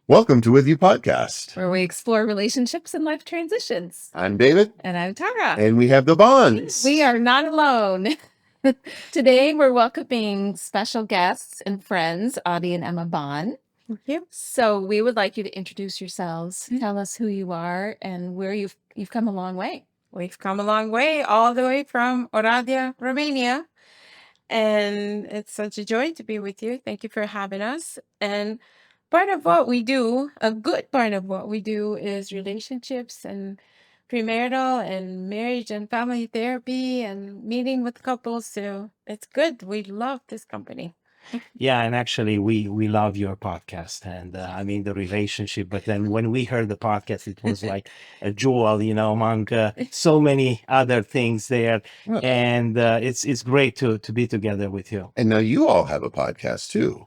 Welcome to With You Podcast, where we explore relationships and life transitions. I'm David. And I'm Tara. And we have the Bonds. We are not alone. Today, we're welcoming special guests and friends, Adi and Ema Ban. Thank you. So we would like you to introduce yourselves, tell us who you are, and where you've come a long way. We've come a long way, all the way from Oradea, Romania. And it's such a joy to be with you. Thank you for having us. And part of what we do, a good part of what we do, is relationships and premarital and marriage and family therapy and meeting with couples. So it's good. We love this company. Yeah, and actually, we love your podcast and I mean the relationship. But then when we heard the podcast, it was like a jewel, among so many other things there, and it's great to be together with you. And now you all have a podcast too.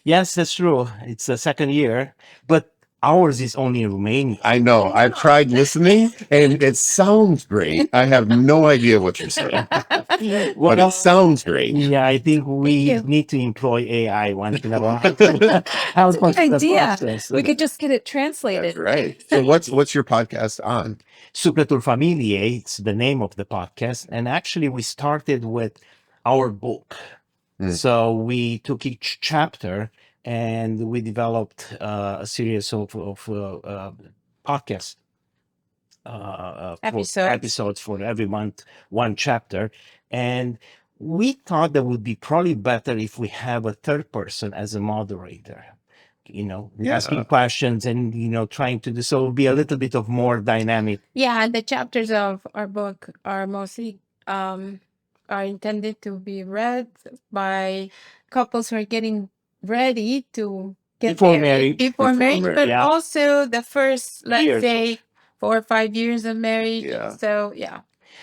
Yes, that's true. It's the second year, but ours is only in Romania. I know. I've tried listening and it sounds great. I have no idea what you're saying, but it sounds great. Yeah, I think we need to employ AI once in a while. How's That's an idea. We could just get it translated. That's right. So what's your podcast on? Sufletul Familiei, it's the name of the podcast. And actually, we started with our book. So we took each chapter and we developed a series of podcast episodes for every month, one chapter. And we thought that would be probably better if we have a third person as a moderator, asking questions and, trying to do so. It will be a little bit of more dynamic. Yeah, and the chapters of our book are mostly are intended to be read by couples who are getting ready to get married, but also the first, let's say, 4 or 5 years of marriage.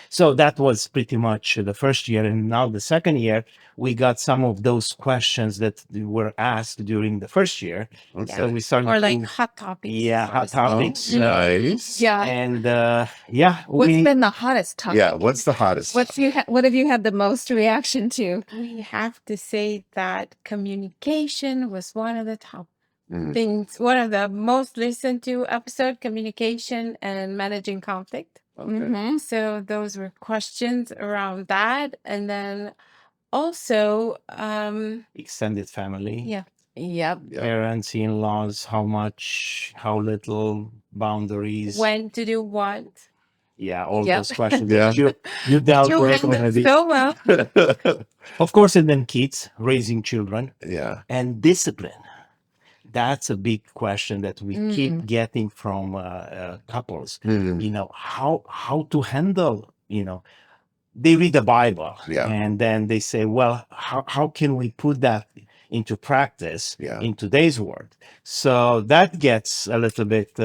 So that was pretty much the first year, and now the second year we got some of those questions that were asked during the first year. So we started hot topics. Yeah, hot topics. Nice. Yeah. And what's been the hottest topic? Yeah, what's the hottest? What have you had the most reaction to? We have to say that communication was one of the top things, one of the most listened to episode, communication and managing conflict. Okay. So those were questions around that. And then also extended family. Yeah. Yep. Parents, in-laws, how little, boundaries. When to do what. Yeah, all those questions. You dealt with already. So well. Of course, and then kids, raising children. Yeah. And discipline. That's a big question that we keep getting from couples. How to handle, they read the Bible and then they say, well, how can we put that into practice in today's world? So that gets a little bit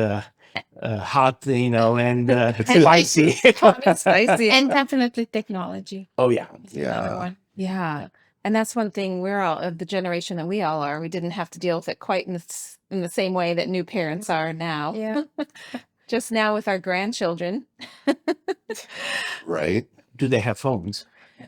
hot, and spicy. Spicy. And definitely technology. Oh, yeah. Another one. Yeah. And that's one thing, we're all of the generation that we all are. We didn't have to deal with it quite in the same way that new parents are now. Yeah. Just now with our grandchildren. Right. Do they have phones?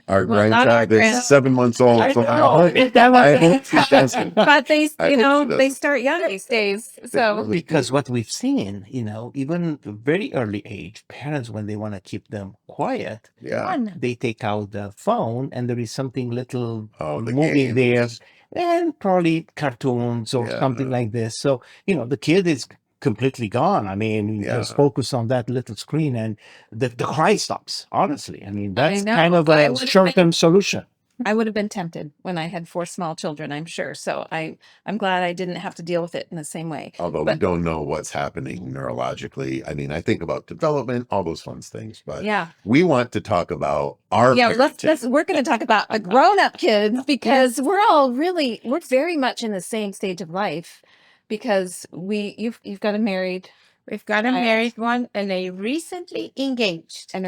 Our grandchild is 7 months old. I So know. I hope she doesn't. But they, I hope she they start young these days. So Because what we've seen, even at a very early age, parents, when they want to keep them quiet, they take out the phone and there is something little moving there and probably cartoons or something like this. So, the kid is completely gone. I mean, just focus on that little screen and the cry stops, honestly. I mean, that's kind of a short-term solution. I would have been tempted when I had 4 small children, I'm sure. So I'm glad I didn't have to deal with it in the same way. Although we don't know what's happening neurologically. I mean, I think about development, all those fun things, but we want to talk about our we're going to talk about a grown-up kids because we're very much in the same stage of life because you've got a married. We've got a married one and a recently engaged. And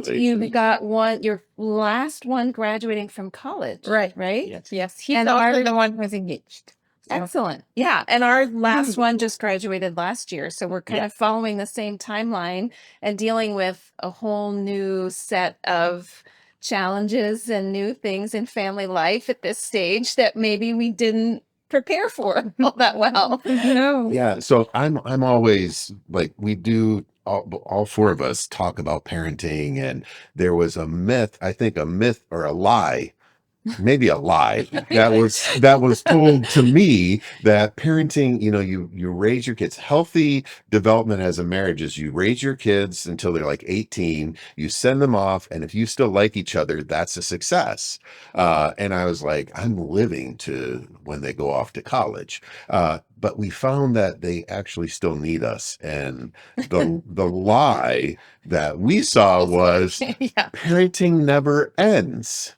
you've got your last one graduating from college. Right? Yes. He's And also the one who's engaged. Excellent. Yeah. And our last one just graduated last year. So we're kind of following the same timeline and dealing with a whole new set of challenges and new things in family life at this stage that maybe we didn't prepare for all that well. No. Yeah. So I'm always like, we do all four of us talk about parenting, and there was a myth, I think a myth or a lie, maybe a lie that was told to me, that parenting, you raise your kids. Healthy development as a marriage is you raise your kids until they're like 18, you send them off, and if you still like each other, that's a success. And I was like, I'm living to when they go off to college. But we found that they actually still need us. And the lie that we saw was parenting never ends.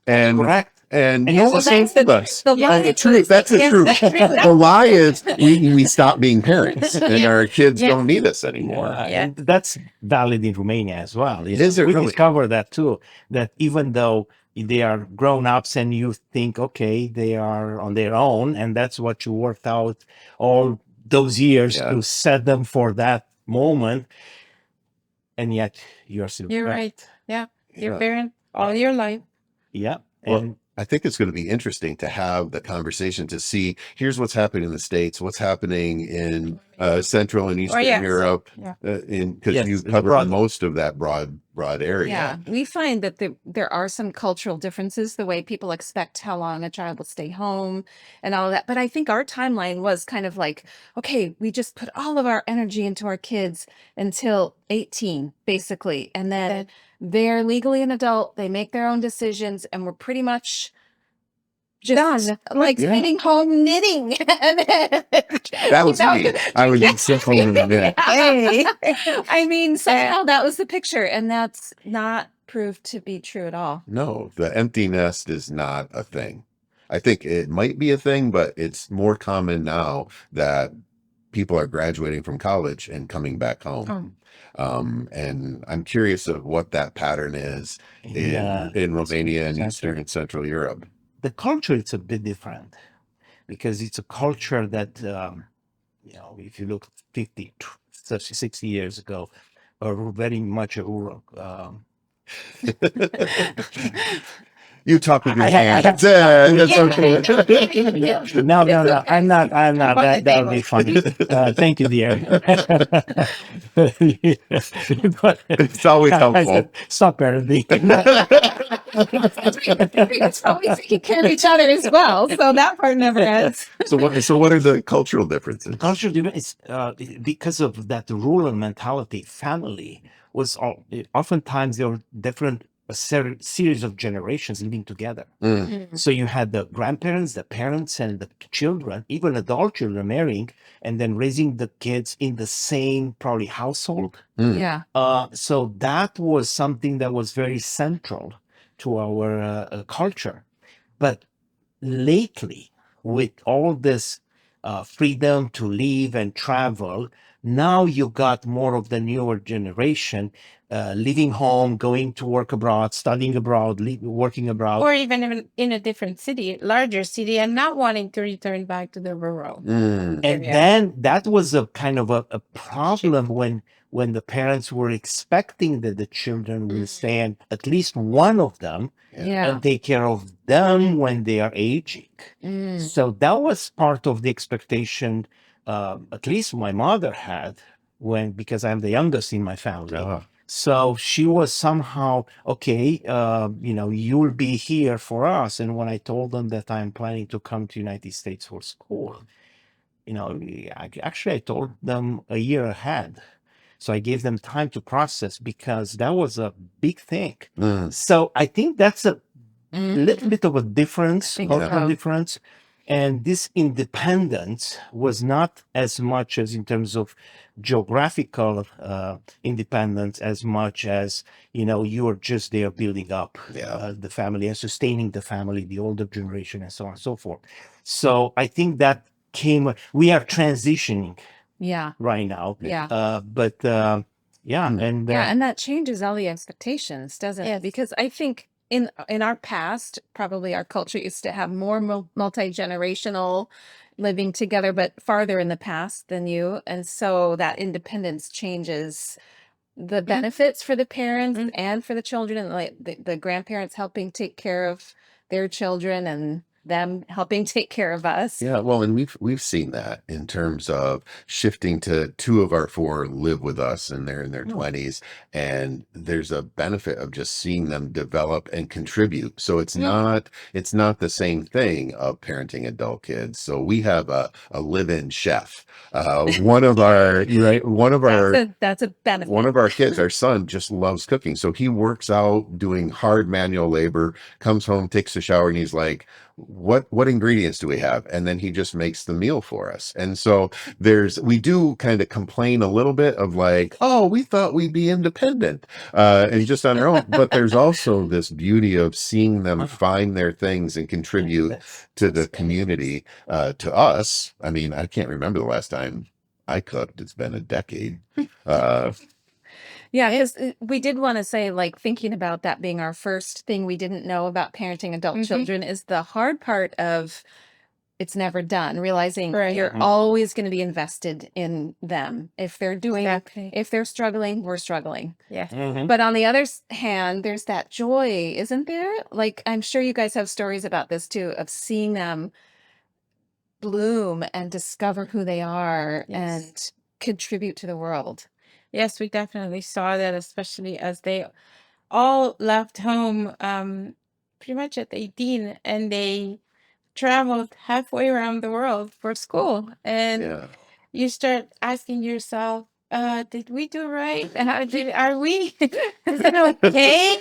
And Correct. And And no it's the one same told us. The truth. That's the truth. The lie is we stop being parents, and our kids don't need us anymore. And that's valid in Romania as well. Is it we really? discovered that too, that even though they are grown-ups and you think, okay, they are on their own, and that's what you worked out all those years to set them for that moment, and yet you're still You're right. Yeah. Your parent all your life. Yeah. Well, And I think it's going to be interesting to have the conversation to see, here's what's happening in the States, what's happening in Central and Eastern Europe, because you cover most of that broad area. Yeah, we find that there are some cultural differences, the way people expect how long a child will stay home and all of that. But I think our timeline was kind of like, okay, we just put all of our energy into our kids until 18, basically. And then they're legally an adult, they make their own decisions, and we're pretty much just like sitting home knitting. That was me. I was simple in that. Hey, I mean, somehow that was the picture, and that's not proved to be true at all. No, the empty nest is not a thing. I think it might be a thing, but it's more common now that people are graduating from college and coming back home. And I'm curious of what that pattern is in Romania and Eastern and Central Europe. The culture is a bit different, because it's a culture that, if you look 50, 30, 60 years ago, are very much a rural. You talk with your hands. That's okay. No, I'm not. That would be funny. Thank you, dear. It's always helpful. Stop parenting. It's always taking care of each other as well, so that part never ends. So what are the cultural differences? Cultural difference, because of that rural mentality. Family was oftentimes there were different. A series of generations living together. So you had the grandparents, the parents, and the children, even adult children marrying, and then raising the kids in the same probably household. So that was something that was very central to our culture. But lately, with all this freedom to live and travel, now you got more of the newer generation living home, going to work abroad, studying abroad, working abroad. Or even in a different city, larger city, and not wanting to return back to the rural. And then that was a kind of a problem when the parents were expecting that the children will stay, and at least one of them and take care of them when they are aging. So that was part of the expectation, at least my mother had, because I'm the youngest in my family. So she was somehow, okay, you'll be here for us. And when I told them that I'm planning to come to United States for school, I told them a year ahead. So I gave them time to process, because that was a big thing. So I think that's a little bit of a difference, cultural difference. And this independence was not as much as in terms of geographical independence, as much as, you are just there building up the family and sustaining the family, the older generation, and so on and so forth. So I think that we are transitioning right now. And that changes all the expectations, doesn't it? Because I think in our past, probably our culture used to have more multi-generational living together, but farther in the past than you. And so that independence changes the benefits for the parents and for the children, and like the grandparents helping take care of their children, and them helping take care of us. Yeah, well, and we've seen that in terms of shifting to 2 of our 4 live with us and they're in their 20s, and there's a benefit of just seeing them develop and contribute. So it's not the same thing of parenting adult kids. So we have a live-in chef. One of our That's a benefit. one of our kids, our son, just loves cooking. So he works out doing hard manual labor, comes home, takes a shower, and he's like, what ingredients do we have? And then he just makes the meal for us. And so we do kind of complain a little bit of like, oh, we thought we'd be independent and just on our own. But there's also this beauty of seeing them find their things and contribute to the community, to us. I mean, I can't remember the last time I cooked. It's been a decade. Yeah, because we did want to say, like, thinking about that being our first thing we didn't know about parenting adult children is the hard part of it's never done, realizing you're always going to be invested in them. If they're if they're struggling, we're struggling. Yeah. But on the other hand, there's that joy, isn't there? Like, I'm sure you guys have stories about this too, of seeing them bloom and discover who they are and contribute to the world. Yes, we definitely saw that, especially as they all left home pretty much at 18, and they traveled halfway around the world for school. And you start asking yourself, did we do right? Are we? Is it okay?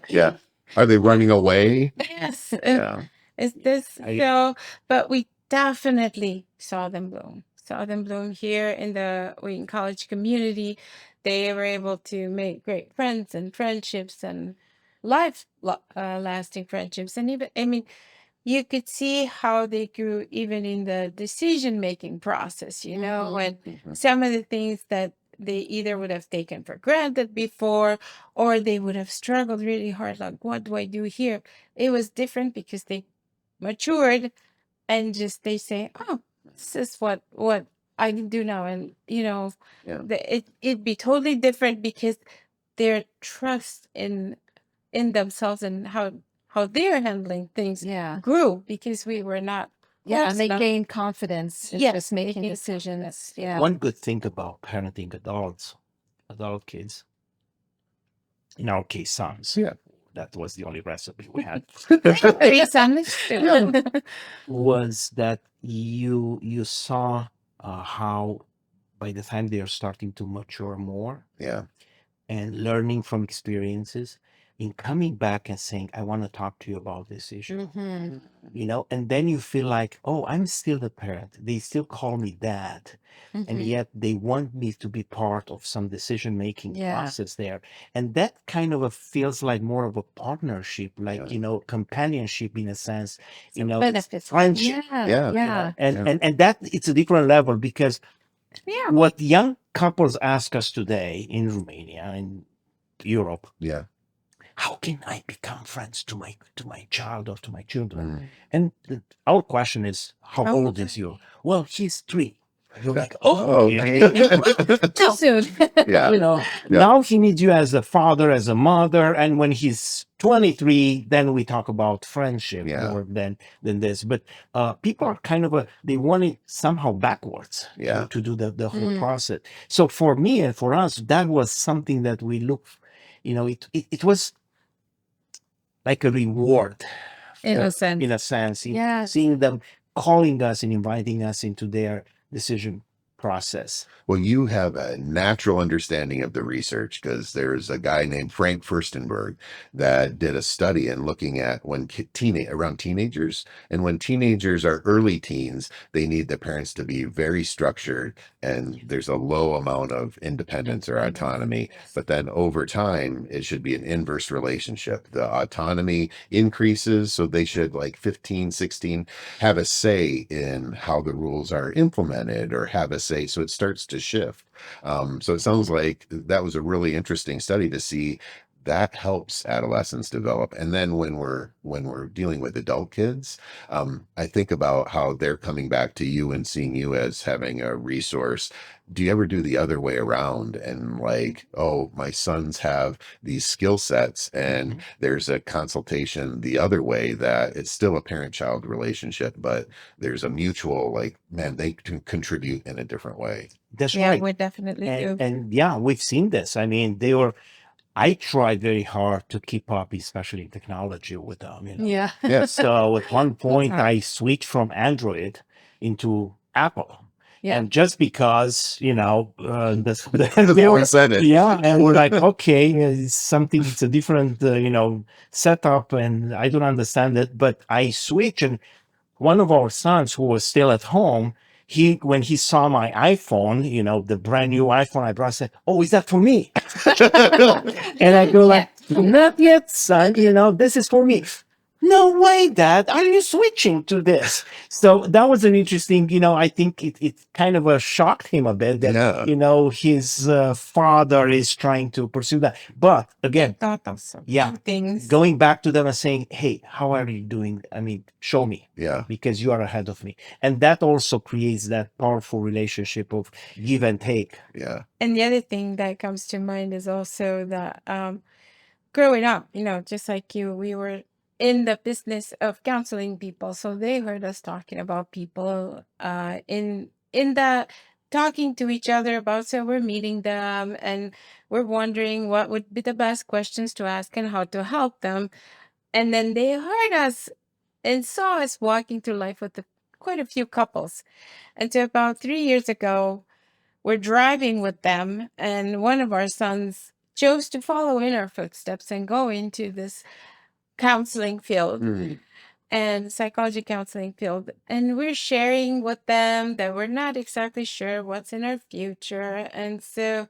Yeah. Are they running away? Yes. Yeah. Is this so? But we definitely saw them bloom. Saw them bloom here in the Wheaton College community. They were able to make great friends and friendships and lasting friendships. And even, I mean, you could see how they grew even in the decision-making process, you know, when some of the things that they either would have taken for granted before, or they would have struggled really hard, like, what do I do here? It was different because they matured and just they say, oh, this is what I can do now. And, you know, it'd be totally different because their trust in themselves and how they're handling things grew, because we were not. And they gained confidence in just making decisions. Yeah. One good thing about parenting adult kids, in our case, sons. Yeah. That was the only recipe we had. Was that you saw how by the time they are starting to mature more, and learning from experiences, in coming back and saying, I want to talk to you about this issue, you know, and then you feel like, oh, I'm still the parent. They still call me dad. And yet they want me to be part of some decision-making process there. And that kind of feels like more of a partnership, like, you know, companionship in a sense, you know, friendship. And that it's a different level, because what young couples ask us today in Romania, in Europe, how can I become friends to my child or to my children? And our question is, how old is you? Well, he's 3. You're like, too soon. You know, now he needs you as a father, as a mother, and when he's 23, then we talk about friendship more than this. But people are kind of they want it somehow backwards to do the whole process. So for me and for us, that was something that we look, you know, it was like a reward in a sense, seeing them calling us and inviting us into their decision process. Well, you have a natural understanding of the research, because there's a guy named Frank Furstenberg that did a study in looking at when around teenagers, and when teenagers are early teens, they need the parents to be very structured, and there's a low amount of independence or autonomy. But then over time, it should be an inverse relationship. The autonomy increases, so they should, like 15, 16, have a say in how the rules are implemented, or have a say. So it starts to shift. So it sounds like that was a really interesting study to see that helps adolescents develop. And then when we're dealing with adult kids, I think about how they're coming back to you and seeing you as having a resource. Do you ever do the other way around and like, oh, my sons have these skill sets, and there's a consultation the other way that it's still a parent-child relationship, but there's a mutual, like, man, they can contribute in a different way. That's Yeah, right. we definitely do. And yeah, we've seen this. I mean, I tried very hard to keep up, especially in technology with them, you know. Yeah. Yes. So at one point hard. I switched from Android into Apple. Yeah. And just because, you know, They always said it. yeah, and we're like, okay, it's a different, you know, setup, and I don't understand it. But I switched, and one of our sons who was still at home, when he saw my iPhone, you know, the brand new iPhone I brought, said, "Oh, is that for me?" And I go like, "Not yet, son. You know, this is for me." No way, Dad. Are you switching to this? So that was an interesting, you know, I think it kind of shocked him a bit that, Yeah. you know, his father is trying to pursue that. But again, Thought of some yeah, things. going back to them and saying, hey, how are you doing? I mean, show me, Yeah. because you are ahead of me. And that also creates that powerful relationship of give and take. Yeah. And the other thing that comes to mind is also that growing up, you know, just like you, we were in the business of counseling people. So they heard us talking about people in the talking to each other about, so we're meeting them and we're wondering what would be the best questions to ask and how to help them. And then they heard us and saw us walking through life with quite a few couples. And so about 3 years ago, we're driving with them, and one of our sons chose to follow in our footsteps and go into this counseling field and psychology counseling field. And we're sharing with them that we're not exactly sure what's in our future. And so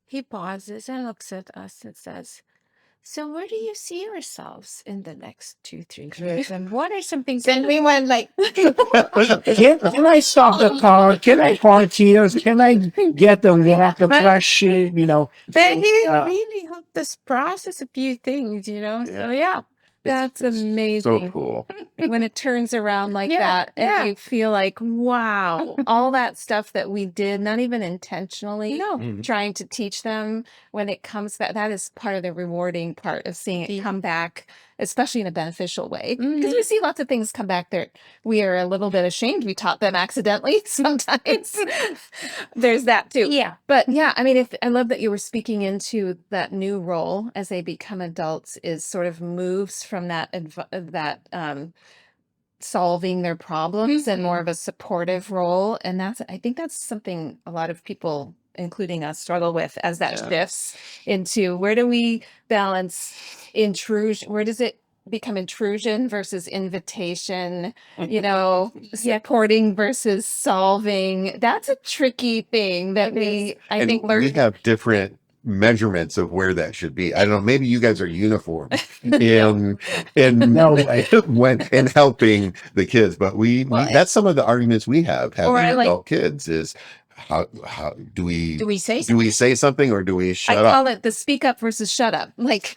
he pauses and looks at us and says, "So where do you see yourselves in the next 2-3 years? And what are some things?" And we went like, Can I stop the car? Can I park here? Can I get the water fresh? You know, but he really helped us process a few things, you know? So yeah. That's amazing. So cool. When it turns around like Yeah, that and yeah. you feel like, wow, all that stuff that we did, not even intentionally No. trying to teach them, when it comes back, that is part of the rewarding part of seeing it come back, especially in a beneficial way. Because we see lots of things come back that we are a little bit ashamed we taught them accidentally sometimes. There's that too. Yeah. But yeah, I mean, I love that you were speaking into that new role as they become adults, is sort of moves from that solving their problems and more of a supportive role. And I think that's something a lot of people, including us, struggle with as that shifts into, where do we balance intrusion? Where does it become intrusion versus invitation, you know, supporting versus solving? That's a tricky thing that I think we have different measurements of where that should be. I don't know, maybe you guys are uniform in when in helping the kids, but we that's some of the arguments we have having adult kids is how do we say something or do we shut up? I call it the speak up versus shut up. Like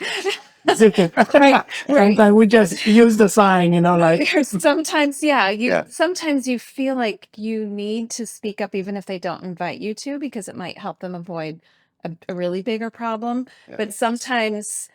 right. Sometimes we just use the sign, you know, like sometimes, sometimes you feel like you need to speak up even if they don't invite you to, because it might help them avoid a really bigger problem. But sometimes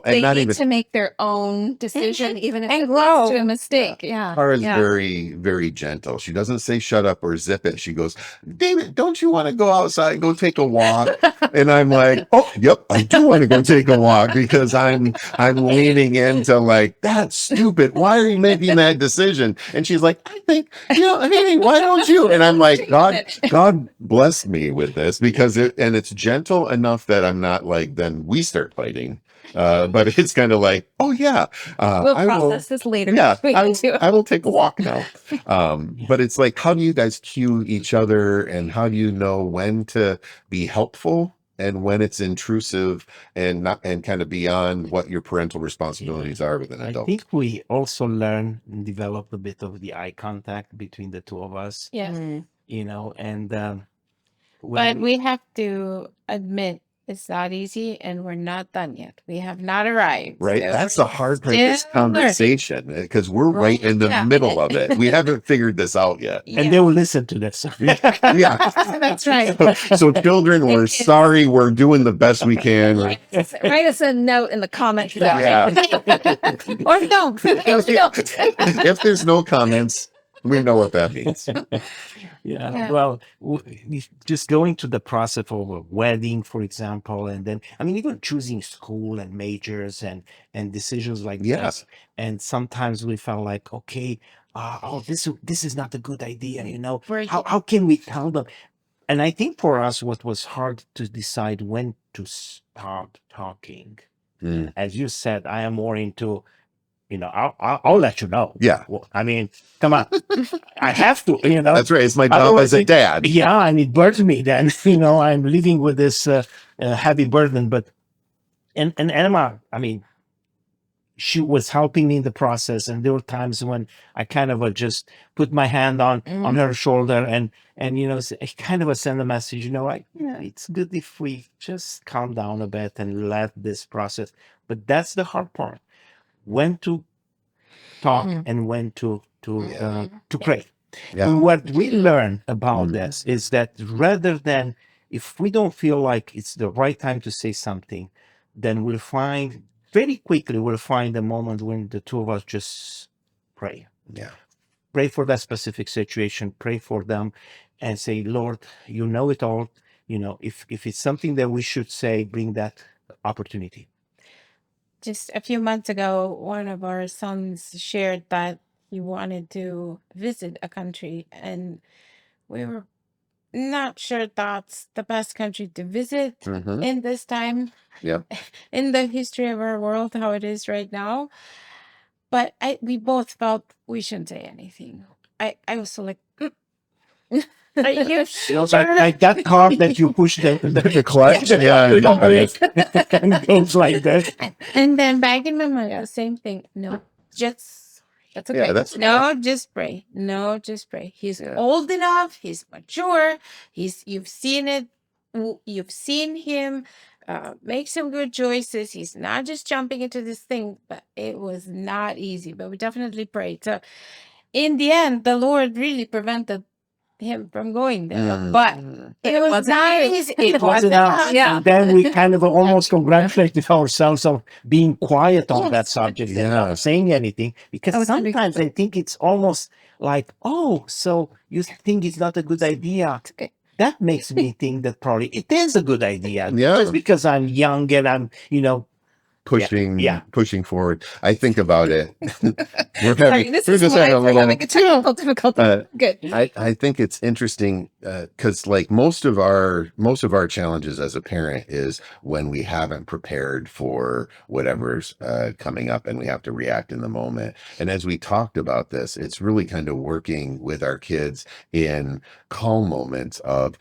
they need to make their own decision, even if it leads to a mistake. Tara's very, very gentle. She doesn't say shut up or zip it. She goes, "David, don't you want to go outside and go take a walk?" And I'm like, "Oh, yep, I do want to go take a walk," because I'm leaning into like, "That's stupid. Why are you making that decision?" And she's like, "I think, you know, hey, why don't you?" And I'm like, God blessed me with this, because it's gentle enough that I'm not like, then we start fighting. But it's kind of like, oh yeah, we'll process this later. Yeah, I will take a walk now. But it's like, how do you guys cue each other, and how do you know when to be helpful and when it's intrusive and not, and kind of beyond what your parental responsibilities are with an adult? I think we also learn and develop a bit of the eye contact between the two of us. Yeah. You know, and but we have to admit It's not easy, and we're not done yet. We have not arrived. Right. So That's the we're hard part of this still learning. conversation because we're right in the Yeah. middle of it. We haven't figured this out yet. And they will listen to this. Yeah. That's right. So children, we're kids. sorry. We're doing the best we can. Write us a note in the comments. Yeah. Or don't. If there's no comments, we know what that means. Yeah. Well, just going to the process of a wedding, for example, and then I mean even choosing school and majors and decisions like Yes. that. And sometimes we felt like, okay, this is not a good idea. How can we tell them? And I think for us, what was hard to decide when to start talking. Mm. As you said, I am more into, I'll let you know. Yeah. Well, I mean, come on, I have to. That's right. It's my job Otherwise as a dad. Yeah, and it burns me. Then I'm living with this heavy burden. But and Emma, I mean, she was helping me in the process, and there were times when I kind of just put my hand on her shoulder and kind of send a message. It's good if we just calm down a bit and let this process. But that's the hard part: when to talk and when to pray. Yeah. And what we learn about this is that rather than, if we don't feel like it's the right time to say something, then we'll find a moment when the two of us just pray. Yeah. Pray for that specific situation, pray for them, and say, Lord, you know it all. If it's something that we should say, bring that opportunity. Just a few months ago, one of our sons shared that he wanted to visit a country, and we were not sure that's the best country to visit in this time, in the history of our world, how it is right now. But we both felt we shouldn't say anything. I was so like, are you sure? Like that car that you push the clutch, and it goes like that. And then back in my mind, the same thing. No, just That's okay. no, just pray. No, just pray. He's old enough. He's mature. You've seen it. You've seen him make some good choices. He's not just jumping into this thing, but it was not easy. But we definitely prayed. So in the end, the Lord really prevented him from going there. But it was not easy. It wasn't enough. Yeah. And then we kind of almost congratulated ourselves on being quiet on that subject and not saying anything. Because sometimes I think it's almost like, oh, so you think it's not a good idea. That makes me think that probably it is a good idea. Yeah. Just because I'm young and I'm, pushing forward. I think about it. We're Sorry, this is why we're having a technical difficulty. Good. I think it's interesting because like most of our challenges as a parent is when we haven't prepared for whatever's coming up and we have to react in the moment. And as we talked about this, it's really kind of working with our kids in calm moments of,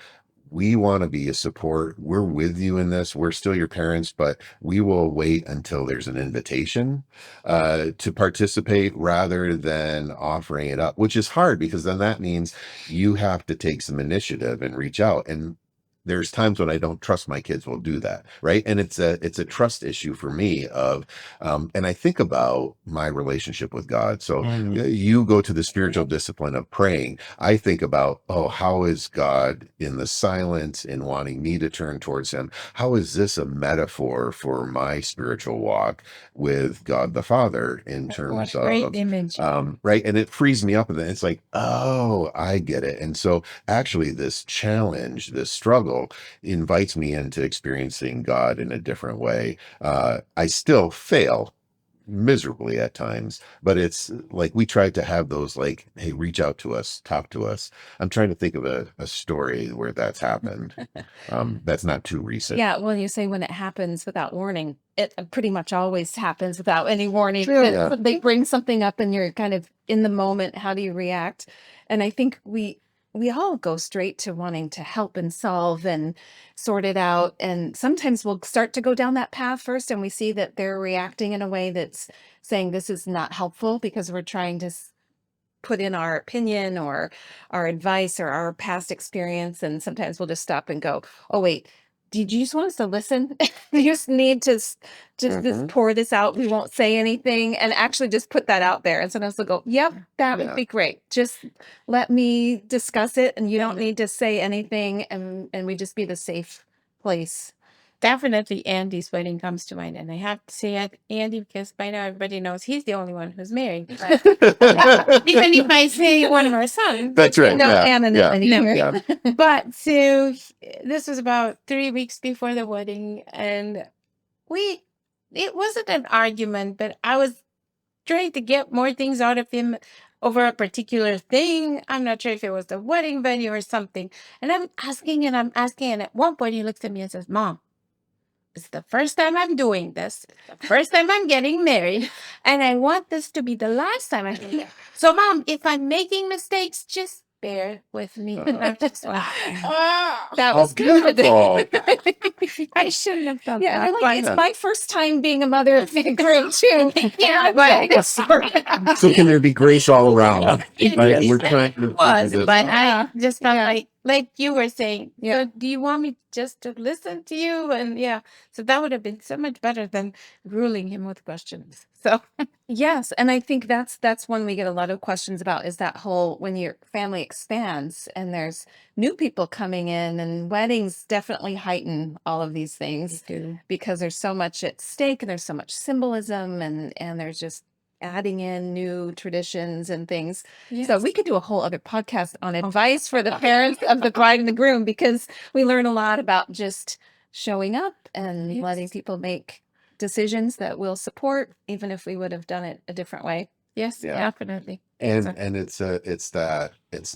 we want to be a support. We're with you in this. We're still your parents, but we will wait until there's an invitation to participate rather than offering it up, which is hard because then that means you have to take some initiative and reach out. And there's times when I don't trust my kids will do that. Right. And it's a trust issue for me and I think about my relationship with God. So you go to the spiritual discipline of praying. I think about, how is God in the silence in wanting me to turn towards him? How is this a metaphor for my spiritual walk with God the Father in terms of great image. right. And it frees me up and then it's like, oh, I get it. And so actually this challenge, this struggle invites me into experiencing God in a different way. I still fail miserably at times, but it's like we tried to have those like, hey, reach out to us, talk to us. I'm trying to think of a story where that's happened. That's not too recent. Yeah, well, you say when it happens without warning, it pretty much always happens without any warning. Yeah. They bring something up and you're kind of in the moment. How do you react? And I think we all go straight to wanting to help and solve and sort it out. And sometimes we'll start to go down that path first and we see that they're reacting in a way that's saying this is not helpful because we're trying to put in our opinion or our advice or our past experience. And sometimes we'll just stop and go, oh, wait, did you just want us to listen? You just need to just pour this out. We won't say anything, and actually just put that out there. And sometimes they'll go, yep, that would be great. Just let me discuss it, and you don't need to say anything, and we just be the safe place. Definitely Andy's wedding comes to mind. And I have to say Andy, because by now everybody knows he's the only one who's married. But even if I say one of our sons. That's right. No, Anna, Yeah. But so this was about 3 weeks before the wedding, and it wasn't an argument, but I was trying to get more things out of him over a particular thing. I'm not sure if it was the wedding venue or something. And I'm asking, and at one point he looks at me and says, Mom, it's the first time I'm doing this. It's the first time I'm getting married. And I want this to be the last time I do it. So, Mom, if I'm making mistakes, just bear with me. And I'm just, That was good. I shouldn't have done Yeah, that. I'm like, it's my first time being a mother of a groom too. Yeah, but So can there be grace all around? Like, we're trying to was, do this. but I just felt like you were saying, Yeah. so do you want me just to listen to you? And so that would have been so much better than grueling him with questions. So yes, and I think that's one we get a lot of questions about, is that whole, when your family expands and there's new people coming in, and weddings definitely heighten all of these things because there's so much at stake, and there's so much symbolism, and there's just adding in new traditions and things. So we could do a whole other podcast on advice for the parents of the bride and the groom, because we learn a lot about just showing up and letting people make decisions that we'll support, even if we would have done it a different way. Yes, definitely. And it's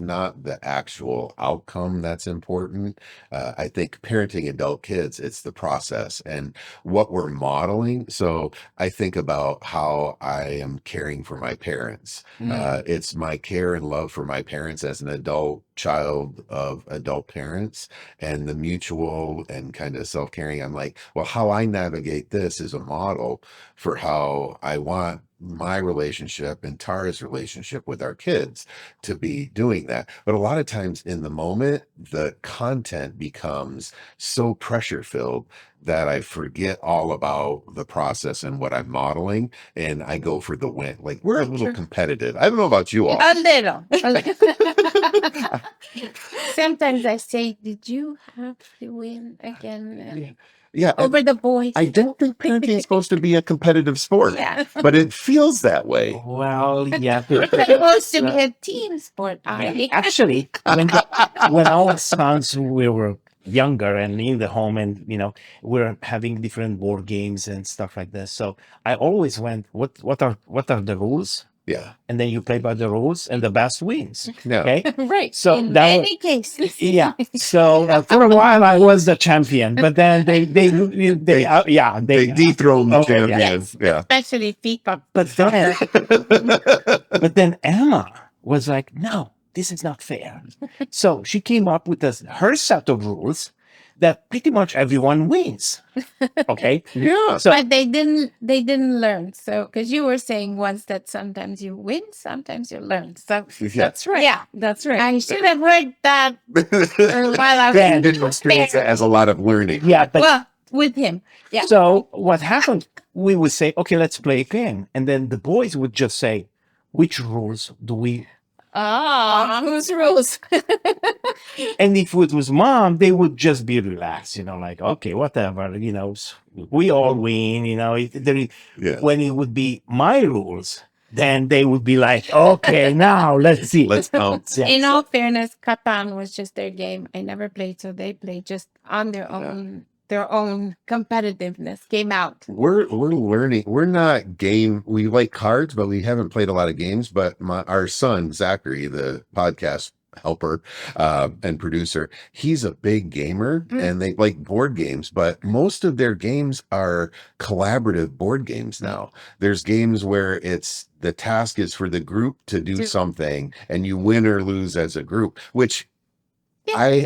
not the actual outcome that's important. I think parenting adult kids, it's the process and what we're modeling. So I think about how I am caring for my parents. It's my care and love for my parents as an adult child of adult parents, and the mutual and kind of self-caring. I'm like, well, how I navigate this is a model for how I want my relationship and Tara's relationship with our kids to be doing that. But a lot of times in the moment, the content becomes so pressure filled that I forget all about the process and what I'm modeling, and I go for the win. Like, we're a little competitive. I don't know about you all. A little. Sometimes I say, did you have to win again? Yeah. Over the boys. I don't think parenting is supposed to be a competitive sport, but it feels that way. Well, yeah. It's supposed to be a team sport. Actually, when our sons, we were younger and in the home, and we're having different board games and stuff like this. So I always went, what are the rules? Yeah. And then you play by the rules, and the best wins. Yeah. Okay. Right. So In that many cases. yeah. So for a while I was the champion, but then they dethroned the champions. Yeah. Especially FIFA. But then Emma was like, no, this is not fair. So she came up with her set of rules that pretty much everyone wins. Okay. Yeah. So But they didn't learn. So because you were saying once that sometimes you win, sometimes you learn. So That's right. Yeah. That's right. I should have heard that while I Dan was didn't experience it as a lot of learning. yeah, but well with him. Yeah. so what happened? We would say, okay, let's play a game, and then the boys would just say, which rules do we? Whose rules? And if it was mom, they would just be relaxed, like, okay, whatever, we all win, Yeah. when it would be my rules, then they would be like, okay, now let's see. Let's count. Yes. In all fairness, Catan was just their game. I never played, so they played just on their own. Their own competitiveness came out. We're learning. We're not game. We like cards, but we haven't played a lot of games. But our son Zachary, the podcast helper and producer, he's a big gamer, and they like board games. But most of their games are collaborative board games now. There's games where the task is for the group to do something, and you win or lose as a group, which.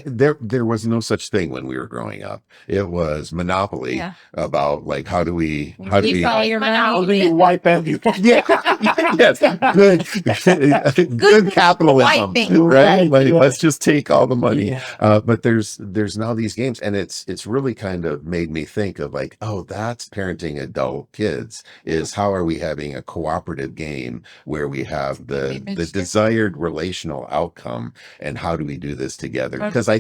There was no such thing when we were growing up. It was Monopoly about like how do we Monopoly. Monopoly wipe everything. yeah Yes, good capitalism, thing. right? Like, Yeah. let's just take all the money. Yeah. But there's now these games, and it's really kind of made me think of like, oh, that's parenting adult kids. Is how are we having a cooperative game where we have the desired relational outcome, and how do we do this together? Because I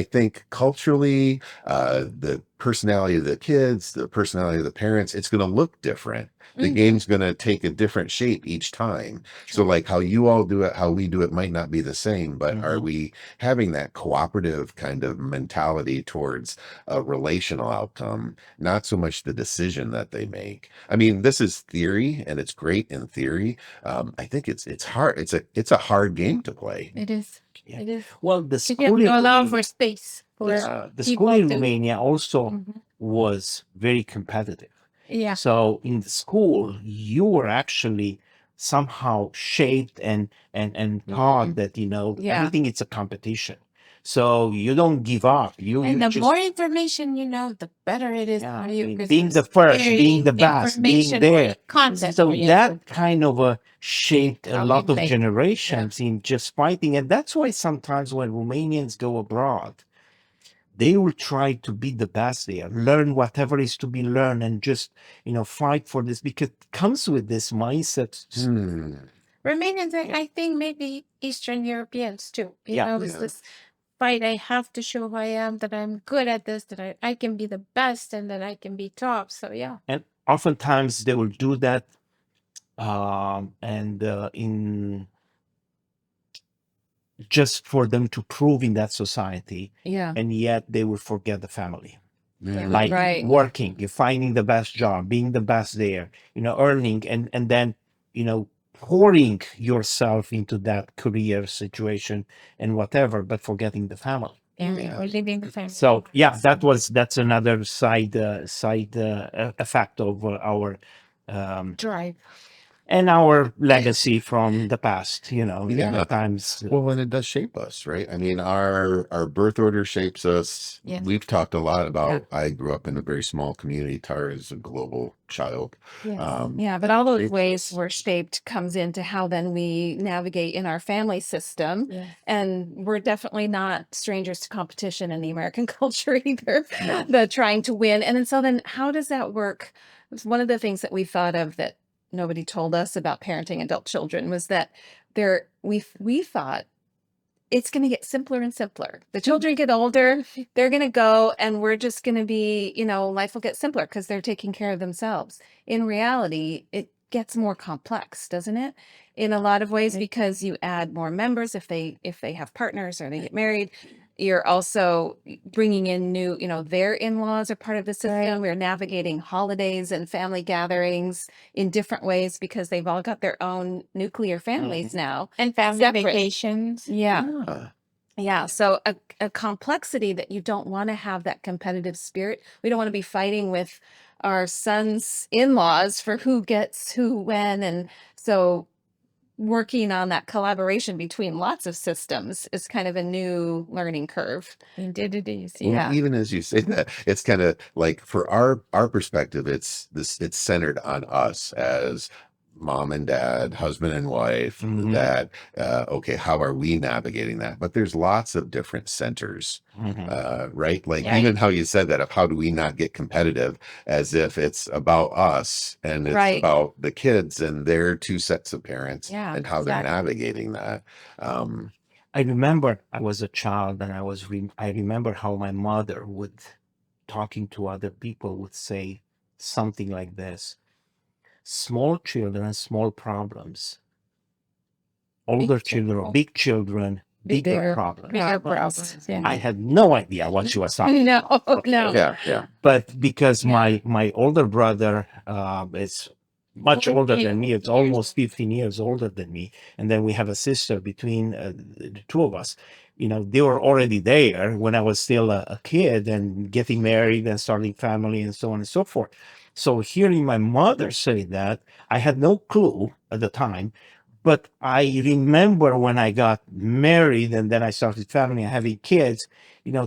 think culturally, the personality of the kids, the personality of the parents, it's going to look different. The game's going to take a different shape each time. So like how you all do it, how we do it might not be the same, but are we having that cooperative kind of mentality towards a relational outcome, not so much the decision that they make? I mean, this is theory and it's great in theory. I think it's hard. It's a hard game to play. It is. Yeah. It is. Well, the You school have to in allow for space. the people school in to- Romania also Mhm. was very competitive. Yeah. So in the school, you were actually somehow shaped and taught that Yeah. everything is a competition. So you don't give up. You And the just, more information you know, the better it is yeah, for you. 'cause being the it's first, very being the best, being information there. content So oriented. that kind of shaped a How lot you of think. generations in just fighting. And that's why sometimes when Romanians go abroad, they will try to be the best there, learn whatever is to be learned, and just fight for this because it comes with this mindset. Romanians, I think maybe Eastern Europeans too. It's Yeah. this fight. I have to show who I am, that I'm good at this, that I can be the best, and that I can be top. So yeah. And oftentimes they will do that, and in just for them to prove in that society, Yeah. and yet they will forget the family. Yeah. Like Right. working, you're finding the best job, being the best there, earning, and then pouring yourself into that career situation and whatever, but forgetting the family. Yeah. Or leaving the family. So yeah, that's another side effect of our Drive. and our legacy from the past. Yeah. At times. Well, and it does shape us, right? I mean, our birth order shapes us. Yes. We've talked a lot about, I grew up in a very small community. Tara is a global child. Yes. Yeah, but all those ways we're shaped comes into how then we navigate in our family system. Yes. And we're definitely not strangers to competition in the American culture either, the trying to win. And then how does that work? It's one of the things that we thought of that nobody told us about parenting adult children was that we thought it's going to get simpler and simpler. The children get older, they're going to go, and we're just going to be, life will get simpler because they're taking care of themselves. In reality, it gets more complex, doesn't it? In a lot of ways, because you add more members if they have partners or they get married. You're also bringing in new, their in-laws are part of the system. Right. We're navigating holidays and family gatherings in different ways because they've all got their own nuclear families now. And family Separate. vacations. Yeah. Yeah. So a complexity that you don't want to have that competitive spirit. We don't want to be fighting with our son's in-laws for who gets who when. And so working on that collaboration between lots of systems is kind of a new learning curve. Indeed it is. Well, Yeah. even as you say that, it's kind of like for our perspective, it's centered on us as mom and dad, husband and wife. Mhm. That okay, how are we navigating that? But there's lots of different centers, right? Like Yeah. even how you said that of how do we not get competitive, as if it's about us and it's Right. about the kids and their two sets of parents, Yeah, and how they're exactly. navigating that. I remember I was a child, and I remember how my mother would, talking to other people, would say something like this: small children, small problems. Older children, big children, bigger problems. Bigger problems. Yeah. I had no idea what she was talking. No, no. Yeah. But because my older brother is much older than me, it's almost 15 years older than me, and then we have a sister between the two of us. They were already there when I was still a kid and getting married and starting family and so on and so forth. So hearing my mother say that, I had no clue at the time. But I remember when I got married and then I started family and having kids,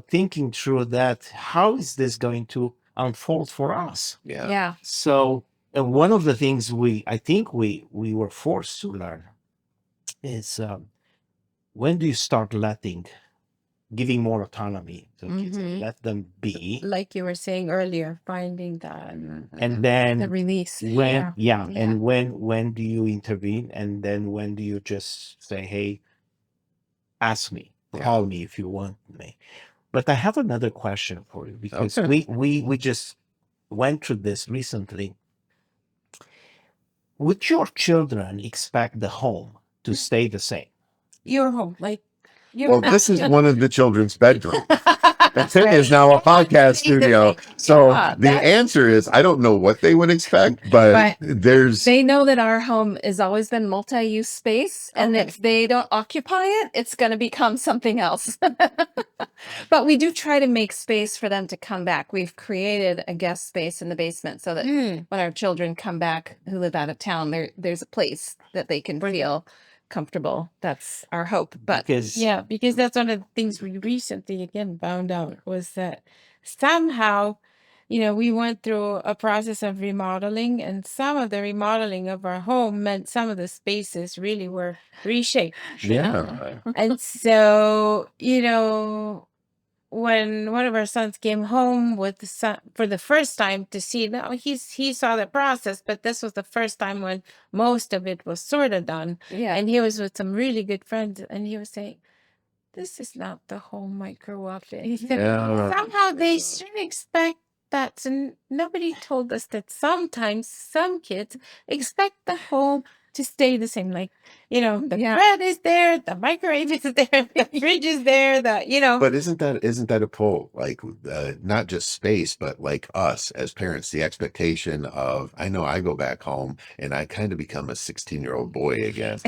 thinking through that, how is this going to unfold for us? Yeah. Yeah. So And one of the things I think we were forced to learn is when do you start giving more autonomy to kids and let them be, like you were saying earlier, finding that and then The release. when Yeah. and when do you intervene, and then when do you just say, hey, ask me, call me if you want me. But I have another question for you, because we just went through this recently. Would your children expect the home to stay the same? your home, like Well, this is one of the children's bedrooms. That is now a podcast studio. So the answer is, I don't know what they would expect, but They know that our home has always been multi-use space, and if they don't occupy it, it's going to become something else. But we do try to make space for them to come back. We've created a guest space in the basement so that when our children come back who live out of town, there's a place that they can feel comfortable. That's our hope. But because that's one of the things we recently again found out, was that somehow, we went through a process of remodeling, and some of the remodeling of our home meant some of the spaces really were reshaped. And so, when one of our sons came home with the son for the first time to see, now he saw the process, but this was the first time when most of it was sort of done. And he was with some really good friends, and he was saying, this is not the home I grew up in. Somehow they shouldn't expect that. So nobody told us that sometimes some kids expect the home to stay the same. Like, the bread is there, the microwave is there, the fridge is there, But isn't that a pull? Like, not just space, but like us as parents, the expectation of, I know I go back home and I kind of become a 16-year-old boy again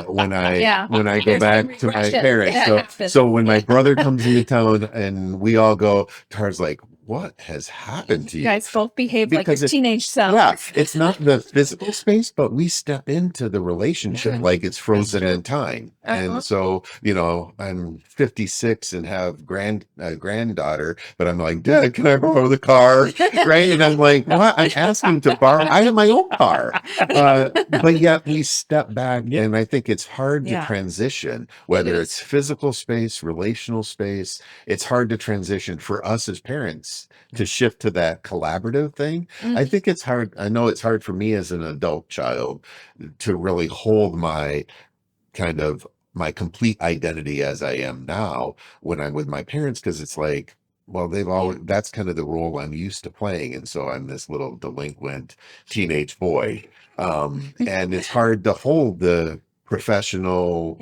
when I go back to my parents. So when my brother comes into town and we all go, Tar's like, what has happened to you? You guys both behave like your teenage self. Yeah, it's not the physical space, but we step into the relationship like it's frozen in time. And so, I'm 56 and have a granddaughter, but I'm like, Dad, can I borrow the car? Right? And I'm like, what? I'm asking to borrow. I have my own car. But yet we step back, and I think it's hard to transition, whether it's physical space, relational space. It's hard to transition for us as parents to shift to that collaborative thing. I think it's hard. I know it's hard for me as an adult child to really hold my complete identity as I am now when I'm with my parents, because it's like, well, they've always, that's kind of the role I'm used to playing. And so I'm this little delinquent teenage boy. And it's hard to hold the professional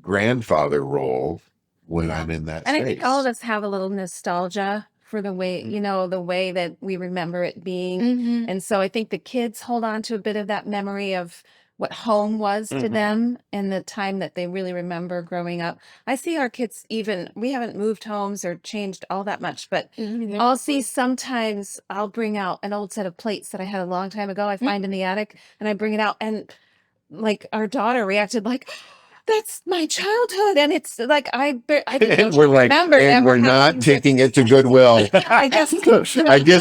grandfather role when I'm in that space. I think all of us have a little nostalgia for the way, the way that we remember it being. And so I think the kids hold on to a bit of that memory of what home was to them and the time that they really remember growing up. I see our kids, even, we haven't moved homes or changed all that much, but I'll see sometimes I'll bring out an old set of plates that I had a long time ago, I find in the attic, and I bring it out, and like our daughter reacted like, that's my childhood. And it's like, I and we're like, and we're not taking it to Goodwill. I guess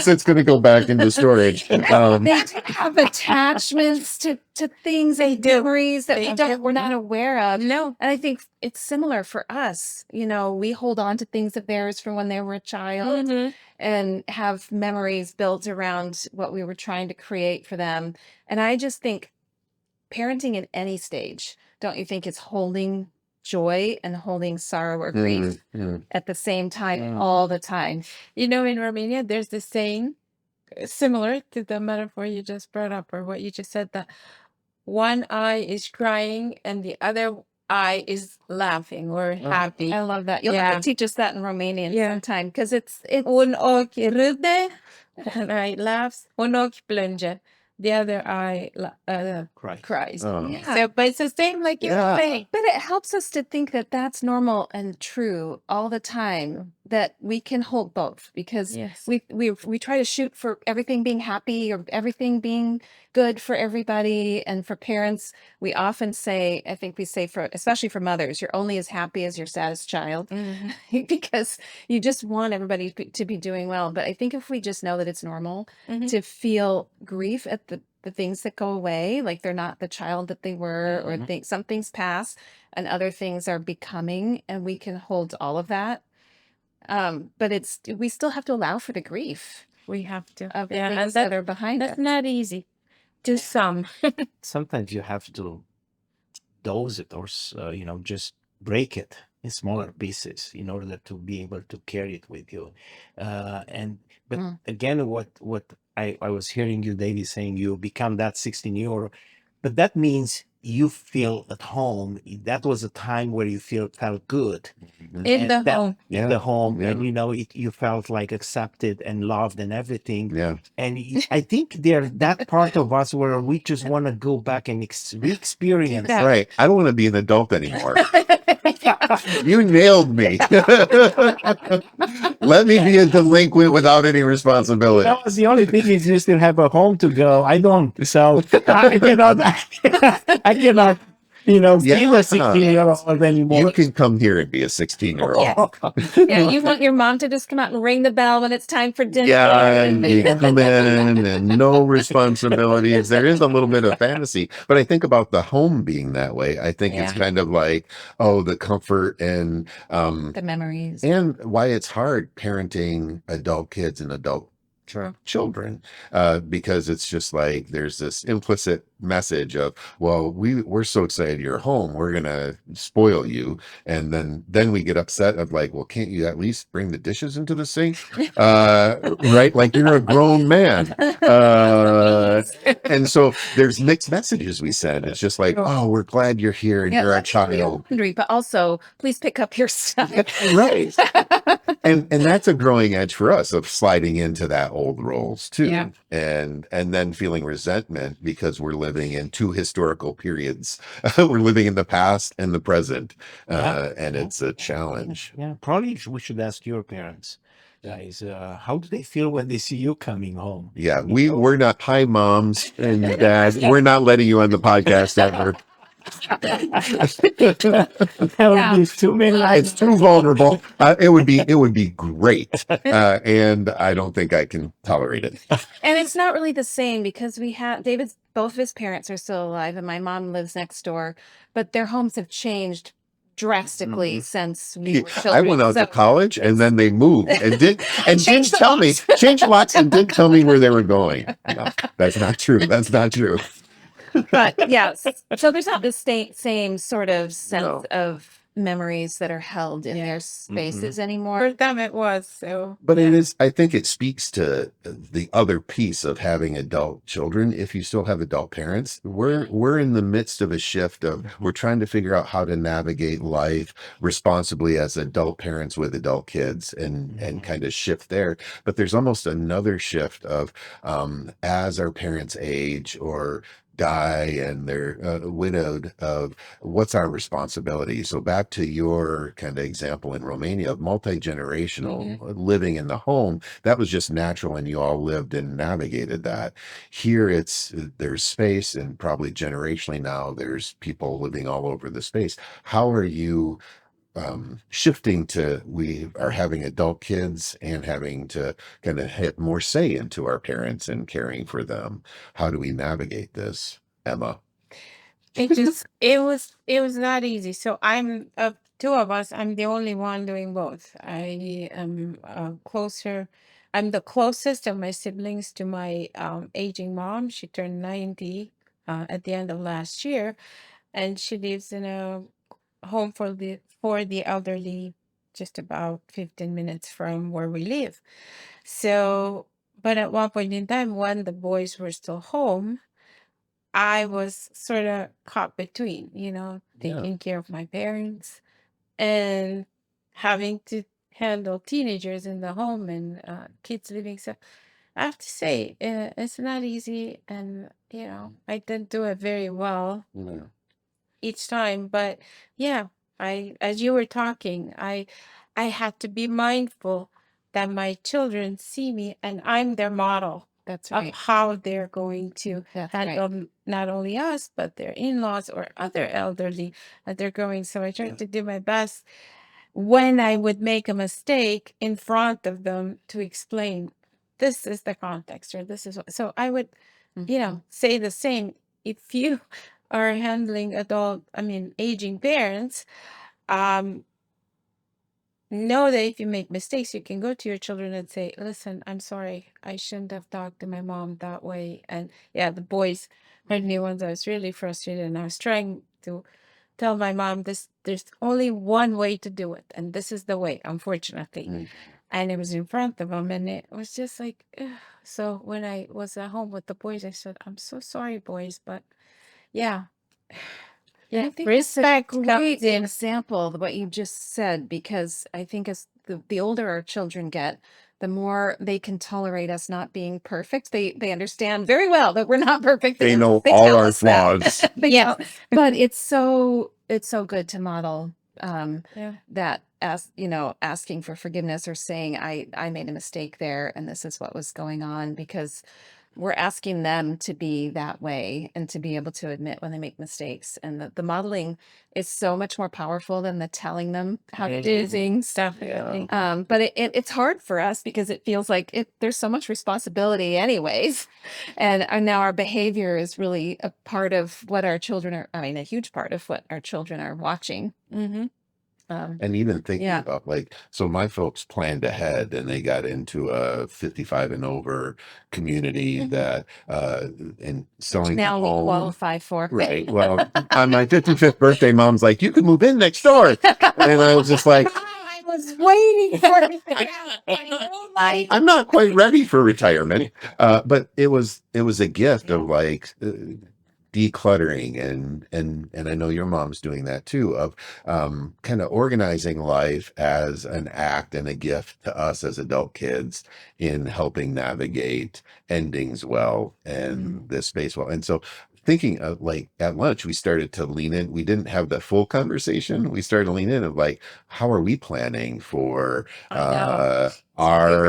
it's going to go back into storage. They have attachments to things, and memories that we're not aware of. No. And I think it's similar for us. We hold on to things of theirs from when they were a child and have memories built around what we were trying to create for them. And I just think parenting at any stage, don't you think it's holding joy and holding sorrow or grief at the same time all the time? In Romania, there's this saying similar to the metaphor you just brought up, or what you just said, that one eye is crying and the other eye is laughing or happy. I love that. You'll have to teach us that in Romanian sometime, because it's un ochi râde, one eye laughs, un ochi plânge, the other eye cries. So, but it's the same, like you were saying. But it helps us to think that that's normal and true all the time. that we can hold both, because Yes. we try to shoot for everything being happy or everything being good for everybody. And for parents, we often say, I think we say, for especially for mothers, you're only as happy as your saddest child, because you just want everybody to be doing well. But I think if we just know that it's normal to feel grief at the things that go away, like they're not the child that they were, or some things pass and other things are becoming, and we can hold all of that. But we still have to allow for the grief We have to. of the Yeah, and things that are behind that's us. not easy to some. Sometimes you have to dose it, or just break it in smaller pieces in order to be able to carry it with you. But again, what I was hearing you, David, saying you become that 16-year-old, but that means you feel at home. That was a time where you felt good In the home. in the home, Yeah. and you felt like accepted and loved and everything. Yeah. And I think there's that part of us where we just want to go back and re-experience Yeah. Right. I don't want to be an adult anymore. You nailed me. Let me be a delinquent without any responsibility. That was the only thing, is you still have a home to go. I don't. So I cannot, be a 16-year-old anymore. You can come here and be a 16-year-old. Yeah, you want your mom to just come out and ring the bell when it's time for dinner. Yeah, and you come in and no responsibilities. There is a little bit of fantasy, but I think about the home being that way. I think it's kind of like, the comfort and The memories. and why it's hard parenting adult kids and adult children, because it's just like there's this implicit message of, well, we're so excited you're home, we're gonna spoil you, and then we get upset of like, well, can't you at least bring the dishes into the sink, right? Like you're a grown man, and so there's mixed messages we send. It's just like, oh, we're glad you're here and you're a let's do your child, laundry, but also please pick up your stuff. right? And that's a growing edge for us of sliding into that old roles too. Yeah. And then feeling resentment because we're living in two historical periods. We're living in the past and the present. And it's a challenge. Yeah, probably we should ask your parents, guys, how do they feel when they see you coming home? Yeah, we're not, hi moms and dads, we're not letting you on the podcast ever. That would be too many. It's too vulnerable. It would be great, and I don't think I can tolerate it. And it's not really the same, because both of his parents are still alive, and my mom lives next door, but their homes have changed drastically since we were children. I went out to college, and then they moved and didn't tell me, changed lots, and didn't tell me where they were going. No, that's not true. That's not true. But yes, so there's not the same sort of sense of memories that are held in their spaces anymore. For them it was. So But it is, I think it speaks to the other piece of having adult children. If you still have adult parents, we're in the midst of a shift of, we're trying to figure out how to navigate life responsibly as adult parents with adult kids, and kind of shift there. But there's almost another shift of, as our parents age or die and they're widowed, of what's our responsibility. So back to your kind of example in Romania of multi-generational living in the home, that was just natural and you all lived and navigated that. Here there's space, and probably generationally now there's people living all over the space. How are you shifting to, we are having adult kids and having to kind of have more say into our parents and caring for them? How do we navigate this, Emma? it was not easy. So I'm of two of us, I'm the only one doing both. I am closer. I'm the closest of my siblings to my aging mom. She turned 90 at the end of last year, and she lives in a home for the elderly, just about 15 minutes from where we live. So, but at one point in time, when the boys were still home, I was sort of caught between, taking care of my parents and having to handle teenagers in the home and kids living. So I have to say, it's not easy, and I didn't do it very well each time. But yeah, as you were talking, I had to be mindful that my children see me and I'm their model That's of right. how they're going to That's right. handle not only us, but their in-laws or other elderly that they're going. So I tried to do my best when I would make a mistake in front of them to explain this is the context or this is what. So I would, say the same. If you are handling aging parents, know that if you make mistakes, you can go to your children and say, listen, I'm sorry, I shouldn't have talked to my mom that way. And yeah, the boys heard me once. I was really frustrated and I was trying to tell my mom there's only one way to do it, and this is the way, unfortunately. And it was in front of them, and it was just like, ugh. So when I was at home with the boys, I said, I'm so sorry, boys, but yeah. I think Respect that's a comes great in. example of what you just said, because I think as the older our children get, the more they can tolerate us not being perfect. They understand very well that we're not perfect. They know They all tell our us that. flaws. Yeah. But it's so good to model Yeah. that, as asking for forgiveness or saying I made a mistake there and this is what was going on, because we're asking them to be that way and to be able to admit when they make mistakes. And the modeling is so much more powerful than the telling them how to do things. Definitely. But it's hard for us because it feels like there's so much responsibility anyways. And now our behavior is really a part of what our children are, a huge part of what our children are watching. Mm-hmm. And even thinking Yeah. about so my folks planned ahead and they got into a 55 and over community that and selling Now we home. qualify for. Right. Well, on my 55th birthday, mom's like, you can move in next door. And I was just like, I was waiting for it. I'm not quite ready for retirement. But it was a gift of decluttering and I know your mom's doing that too, of kind of organizing life as an act and a gift to us as adult kids in helping navigate endings well and this space well. And so thinking of at lunch, we started to lean in. We didn't have the full conversation. We started to lean in of how are we planning for We our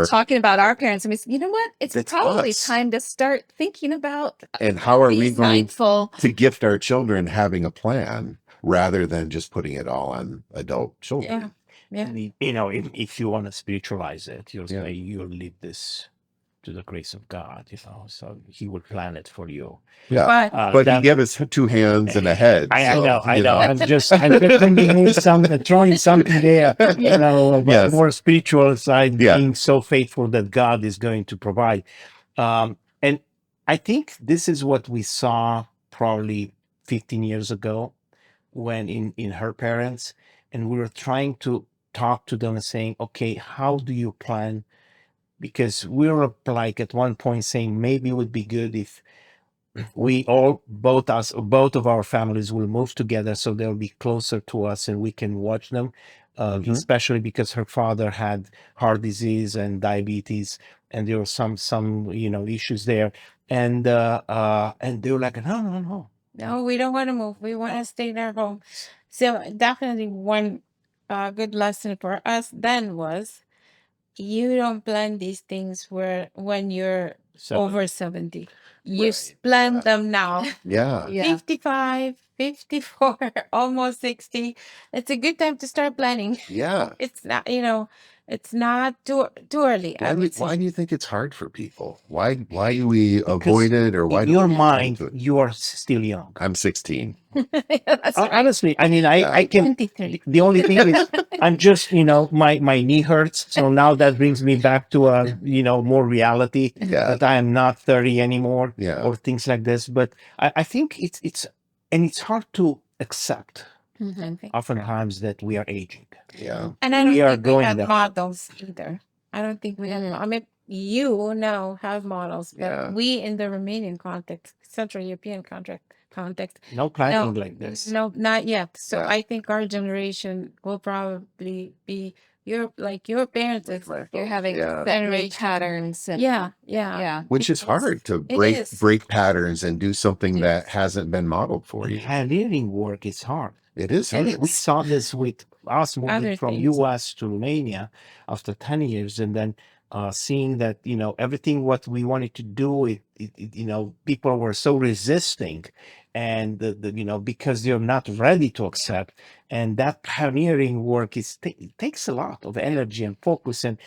were talking about our parents, and we said, you know what? It's That's probably us. time to start thinking about and how are we being going mindful. to gift our children having a plan rather than just putting it all on adult children. Yeah. And if you want to spiritualize it, you'll say you'll leave this to the grace of God, so He will plan it for you. Yeah, but He gave us two hands and a head. I know. know. I'm just throwing something there, Yes. more spiritual side, Yeah. being so faithful that God is going to provide. And I think this is what we saw probably 15 years ago when in her parents, and we were trying to talk to them and saying, okay, how do you plan? Because we were at one point saying maybe it would be good if we both of our families will move together so they'll be closer to us and we can watch them, especially because her father had heart disease and diabetes and there were some issues there, and they were like, No, we don't want to move. We want to stay in our home. So definitely one good lesson for us then was you don't plan these things when you're over 70. You plan them now. Yeah. 55, 54, almost 60. It's a good time to start planning. Yeah. It's not, it's not too early. Why do you think it's hard for people? Why do we avoid it, or why in do your we mind do it? you are still young? I'm 16. That's right. Honestly, I can. 23. The only thing is, I'm just, my knee hurts, so now that brings me back to more reality that I am not 30 anymore, or things like this. But I think it's hard to accept oftentimes that we are aging. Yeah, and I don't we are think we going have there. models either. I don't think we have. You now have models, but we in the Romanian context, Central European context, No planning like this. no, not yet. So I think our generation will probably be your parents. You're having family patterns. And, yeah. which is hard to is. break patterns and do something that hasn't been modeled for you. Living work is hard. It is And hard. we saw this with us moving Other from things. US to Romania after 10 years, and then seeing that, everything what we wanted to do, people were so resisting, and because they're not ready to accept, and that pioneering work it takes a lot of energy and focus, and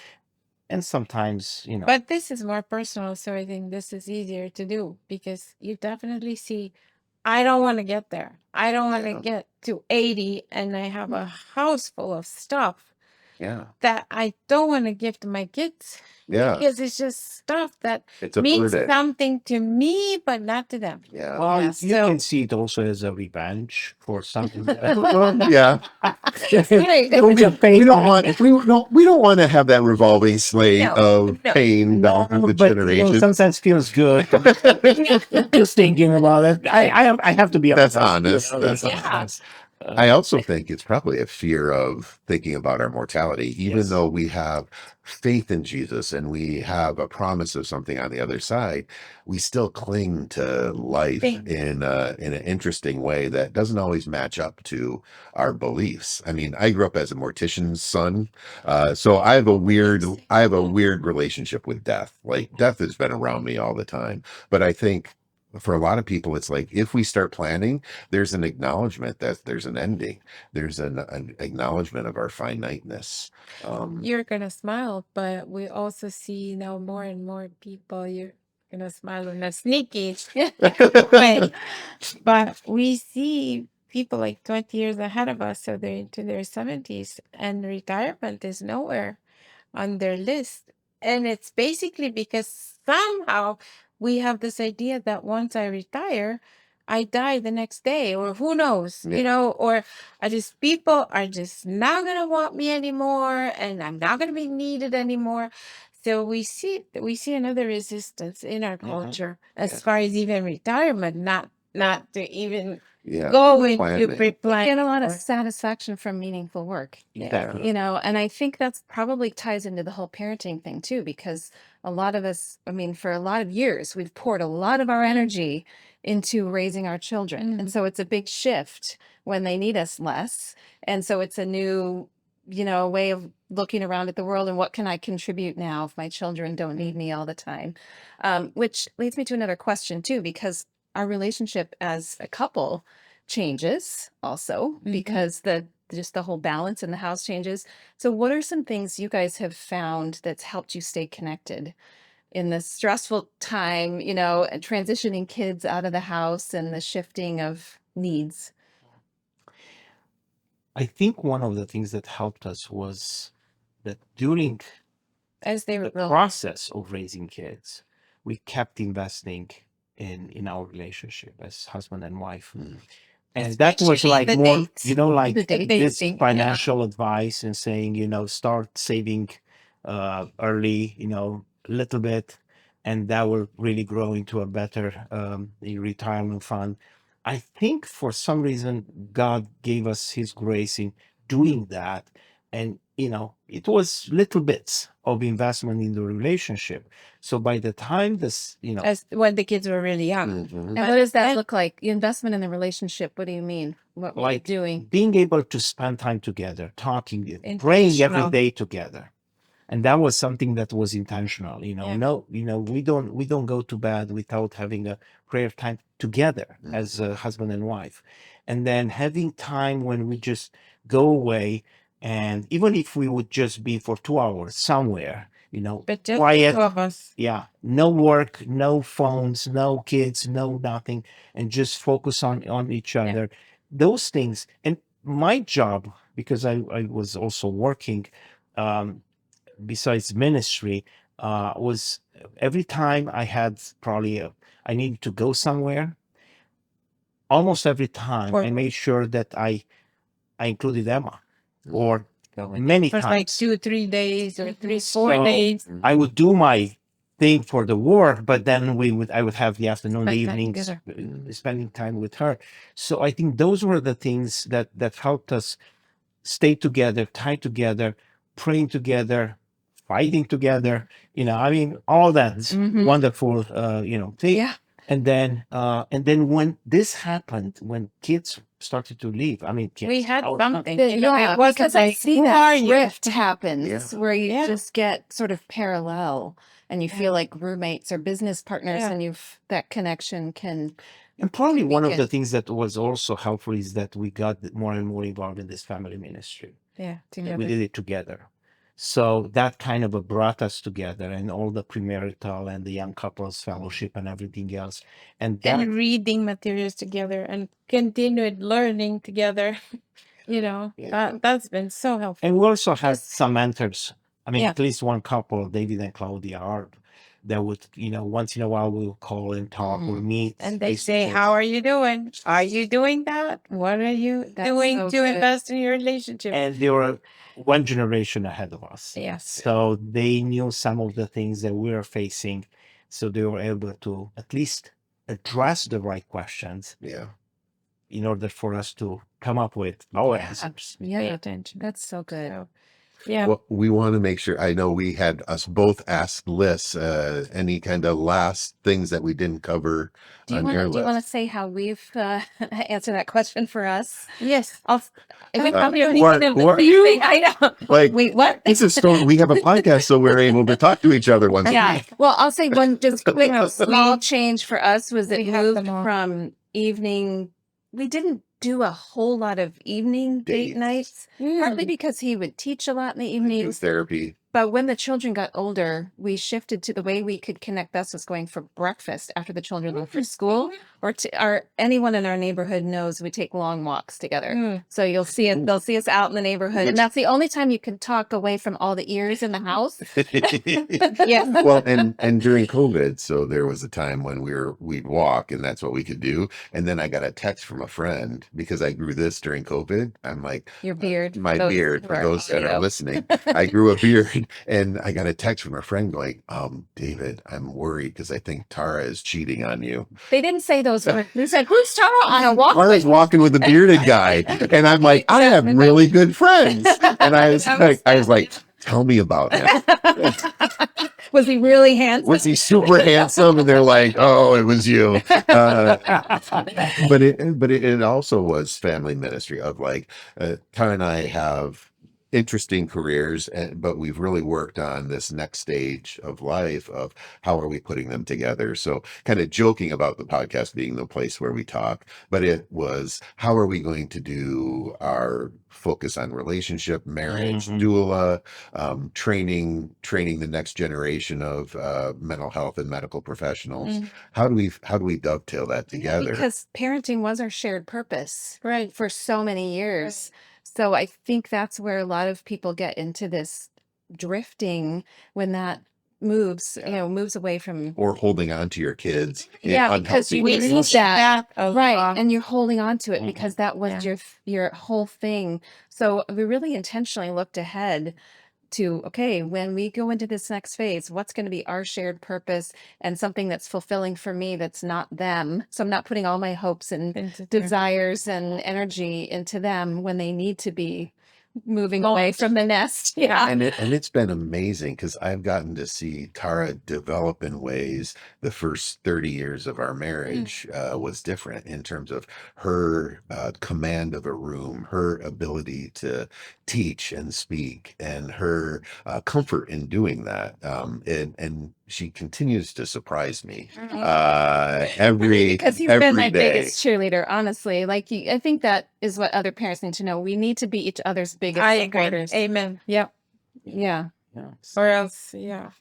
sometimes, But this is more personal, so I think this is easier to do because you definitely see, I don't want to get there. I don't want to get to 80 and I have a house full of stuff Yeah. that I don't want to give to my kids Yeah. because it's just stuff that It's a means burden. something to me, but not to them. Yeah. well, Yeah, you so- can see it also as a revenge for something. Yeah. We don't want to have that revolving slate No, of no. pain down through the But generations. sometimes feels good just thinking about it. I have to be That's honest. honest. That's Yeah. honest. I also think it's probably a fear of thinking about our mortality, even Yes. though we have faith in Jesus and we have a promise of something on the other side. We still cling to life in an interesting way that doesn't always match up to our beliefs. I mean, I grew up as a mortician's son, so I have a weird relationship with death. Like death has been around me all the time, but I think for a lot of people, it's like if we start planning, there's an acknowledgement that there's an ending. There's an acknowledgement of our finiteness. You're gonna smile, but we also see now more and more people. You're gonna smile in a sneaky way, but we see people like 20 years ahead of us, so they're into their 70s, and retirement is nowhere on their list. And it's basically because somehow we have this idea that once I retire, I die the next day, or who knows, or people are just not gonna want me anymore, and I'm not gonna be needed anymore. So we see another resistance in our culture as far as even retirement, not to even go into pre-plan. Get a lot of satisfaction from meaningful work. Exactly. And I think that's probably ties into the whole parenting thing too, because a lot of us, I mean, for a lot of years, we've poured a lot of our energy into raising our children. And so it's a big shift when they need us less. And so it's a new, way of looking around at the world and what can I contribute now if my children don't need me all the time? Which leads me to another question too, because our relationship as a couple changes also because just the whole balance in the house changes. So what are some things you guys have found that's helped you stay connected in this stressful time, and transitioning kids out of the house and the shifting of needs? I think one of the things that helped us was that during As they the were process of raising kids, we kept investing in our relationship as husband and wife. And that was Especially like the more, dates. like The dating, this yeah. financial advice and saying, start saving early, a little bit, and that will really grow into a better retirement fund. I think for some reason God gave us His grace in doing that, and it was little bits of investment in the relationship. So by the time this, As when the kids were really young. And what does that look like? The investment in the relationship. What do you mean? What were you like doing? being able to spend time together, talking, praying every Intentional. day together, and that was something that was intentional. Yeah. No, we don't go to bed without having a prayer time together as a husband and wife, and then having time when we just go away, and even if we would just be for 2 hours somewhere, But just quiet. the two of us. Yeah, no work, no phones, no kids, no nothing, and just focus on each other. Those things. And my job, because I was also working besides ministry, was every time I had I needed to go somewhere, almost every time I made sure that I included Emma, or many For times. like 2-3 days or 3-4 days. I would do my thing for the work, but then I would have the afternoon, the Spend time evenings, together. spending time with her. So I think those were the things that helped us stay together, tied together, praying together, fighting together. All that wonderful, thing. Yeah. And then when this happened, when kids started to leave. I mean, We had our- something. Yeah, it wasn't because I like, see who are that you? rift happens Yeah. where you Yeah. just get sort of parallel and you feel like roommates or business partners, Yeah. and that connection can. And probably one of the weekend. things that was also helpful is that we got more and more involved in this family ministry. Yeah, We together. did it together. So that kind of brought us together, and all the premarital and the young couples fellowship and everything else. And that, And reading materials together and continued learning together. That's been so helpful. and we also had some mentors. I mean, Yeah. at least one couple, David and Claudia Arp, that would, once in a while we'll call and talk, we'll meet. And they face to say, face. how are you doing? Are you doing that? What are you That's doing so to good. invest in your relationship? And they were one generation ahead of us. Yes. So they knew some of the things that we were facing. So they were able to at least address the right questions Yeah. in order for us to come up with our answers. Pay Yeah, attention. that's so good. So, yeah. Well, we want to make sure. I know we had us both ask lists, any kind of last things that we didn't cover Do you on want your to? Do you want to list. say how we've answered that question for us? Yes. We Uh, probably don't what- even what- think. I know. Like, Wait, what? this is so we have a podcast, so we're able to talk to each other once. Yeah. Well, I'll say one just quick small We- change for us was it we have moved them all. from evening. We didn't do a whole lot of evening date Dates. nights, partly because he would teach a lot in the Do evenings. therapy. But when the children got older, we shifted to the way we could connect best was going for breakfast after the children left for school, or anyone in our neighborhood knows we take long walks together. Mm. So you'll see it. They'll see us out in the neighborhood, and that's the only time you can talk away from all the ears in the house. Yeah. Well, and during COVID, so there was a time when we'd walk, and that's what we could do. And then I got a text from a friend because I grew this during COVID. I'm like, Your beard. my those beard, who for are those that audio. are listening, I grew a beard, and I got a text from a friend going, David, I'm worried because I think Tara is cheating on you. They didn't say those words. They said, "Who's Tara on a walk?" Tara's walking with a bearded guy, and I'm like, I have really good friends, and I was like, tell me about him. Was he really handsome? Was he super handsome? And they're like, oh, it was you. But it also was family ministry of like, Tara and I have interesting careers, but we've really worked on this next stage of life of how are we putting them together. So kind of joking about the podcast being the place where we talk, but it was how are we going to do our focus on relationship, marriage, doula, training the next generation of mental health and medical professionals. How do we dovetail that together? Because parenting was our shared purpose, Right. for so many years. So I think that's where a lot of people get into this drifting when that moves away from. Or holding on to your kids in Yeah, because unhealthy you ways. need that. of, Right. And you're holding on to it because that was Yeah. your whole thing. So we really intentionally looked ahead to, okay, when we go into this next phase, what's going to be our shared purpose and something that's fulfilling for me that's not them. So I'm not putting all my hopes and into desires and energy into them when they need to be moving away from the nest. Yeah. And it's been amazing because I've gotten to see Tara develop in ways. The first 30 years of our marriage was different in terms of her command of a room, her ability to teach and speak, and her comfort in doing that. And she continues to surprise me every Because you've been my day. biggest cheerleader, honestly. I think that is what other parents need to know. We need to be each other's biggest I agree. supporters. Amen. Yep. Yeah. Or else, yeah.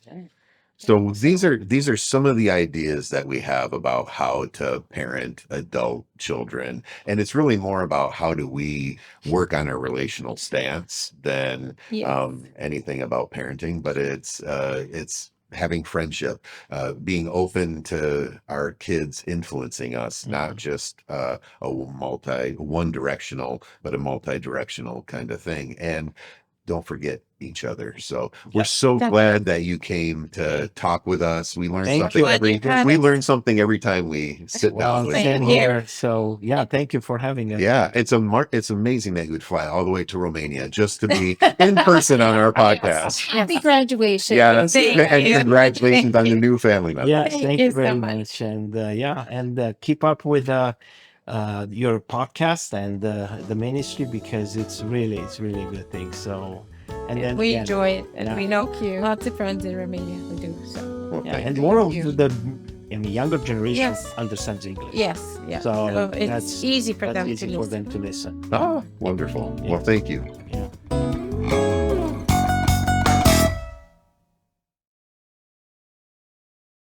So these are some of the ideas that we have about how to parent adult children. And it's really more about how do we work on our relational stance than Yes. anything about parenting, but it's having friendship, being open to our kids influencing us, not just a one directional, but a multi-directional kind of thing. And don't forget each other. So we're so glad that you came to talk with us. We learned Thank something you. we learn something every time we sit down with thank you. you. Here. So yeah, thank you for having us. Yeah, it's amazing that you would fly all the way to Romania just to be in person on our podcast. Happy graduation. Yeah, and Thank you. congratulations on your new family member. Yeah, Thank thank you you so very much. much. And keep up with your podcast and the ministry, because it's really a good thing. So, and then We again, enjoy it, and yeah. we know Thank you. lots of friends in Romania who do. So Well, yeah, thank and you. more of you. the younger generation Yes. understands English. yes, yeah. So So it's that's easy for that's them easy to for listen. them to listen. Oh, wonderful. Yeah. Well, thank you. Yeah.